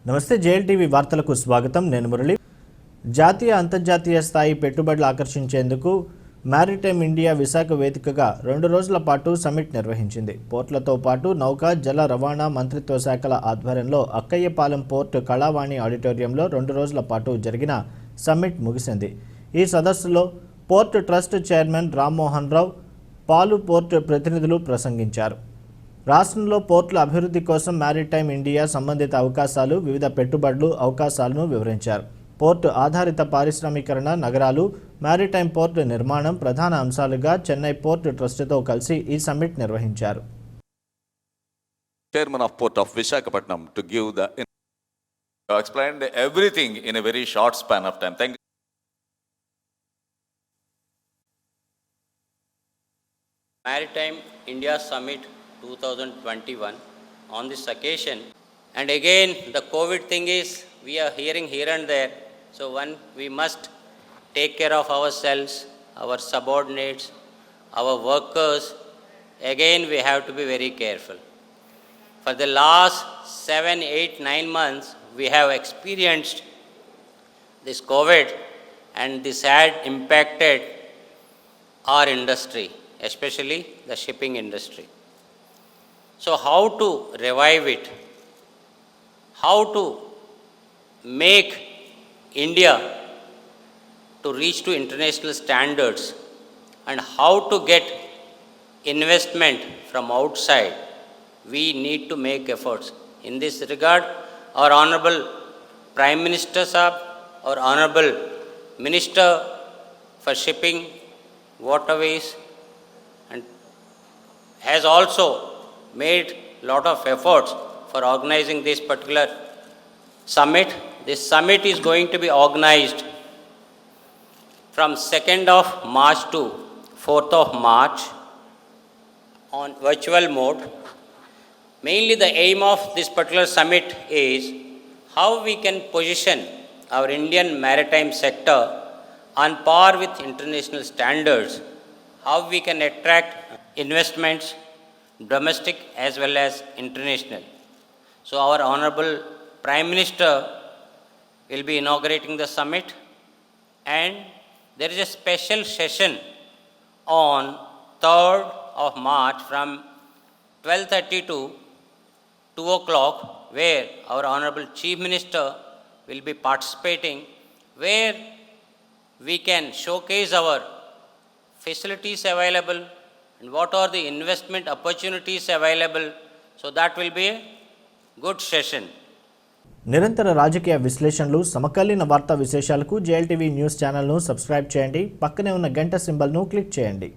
నమస్తే జేఎల్టీవీ వార్తలకు స్వాగతం నేను మురళి జాతీయ అంతర్జాతీయ స్థాయి పెట్టుబడులు ఆకర్షించేందుకు మ్యారిటైమ్ ఇండియా విశాఖ వేదికగా 2 రోజుల పాటు సమిట్ నిర్వహించింది పోర్ట్లతో పాటు నౌకా జల రవాణా మంత్రిత్వ శాఖల ఆధ్వర్యంలో అక్కయ్యపాలెం పోర్ట్ కళావాణి ఆడిటోరియంలో 2 రోజుల పాటు జరిగిన సమిట్ ముగిసింది ఈ సదస్సులో port trust chairman Rammohan Rao పాలు పోర్ట్ ప్రతినిధులు ప్రసంగించారు రాష్ట్రంలో పోర్టుల అభివృద్ధి కోసం మ్యారిటైమ్ ఇండియా సంబంధిత అవకాశాలు వివిధ పెట్టుబడులు అవకాశాలను వివరించారు పోర్టు ఆధారిత పారిశ్రామికరణ నగరాలు మ్యారిటైమ్ పోర్టు నిర్మాణం ప్రధాన అంశాలుగా చెన్నై పోర్ట్ ట్రస్ట్తో కలిసి ఈ సమ్మిట్ నిర్వహించారు Chairman of Port of Visakhapatnam to give the explained everything in a very short span of time. Thank you. Maritime India Summit 2021 on this occasion, and again the COVID thing is we are hearing here and there, so one we must take care of ourselves, our subordinates, our workers. Again we have to be very careful. For the last 7, 8, 9 months we have experienced this COVID, and this had impacted our industry, especially the shipping industry. So how to revive it? How to make India to reach to international standards, and how to get investment from outside? We need to make efforts. In this regard, our Honorable Prime Minister Sahab, our Honorable Minister for Shipping, Waterways, and has also made lot of efforts for organizing this particular summit. This summit is going to be organized from 2nd of March to 4th of March on virtual mode. Mainly the aim of this particular summit is how we can position our Indian maritime sector on par with international standards, how we can attract investments, domestic as well as international. So our Honorable Prime Minister will be inaugurating the summit, and there is a special session on 3rd of March from 12:30 to 2 o'clock, where our Honorable Chief Minister will be participating, where we can showcase our facilities available and what are the investment opportunities available. So that will be a good session. నిరంతర రాజకీయ విశ్లేషణలు సమకాలీన వార్తా విశేషాలకు JLTV news ఛానల్ను subscribe చేయండి పక్కనే ఉన్న గంట సింబల్ను క్లిక్ చేయండి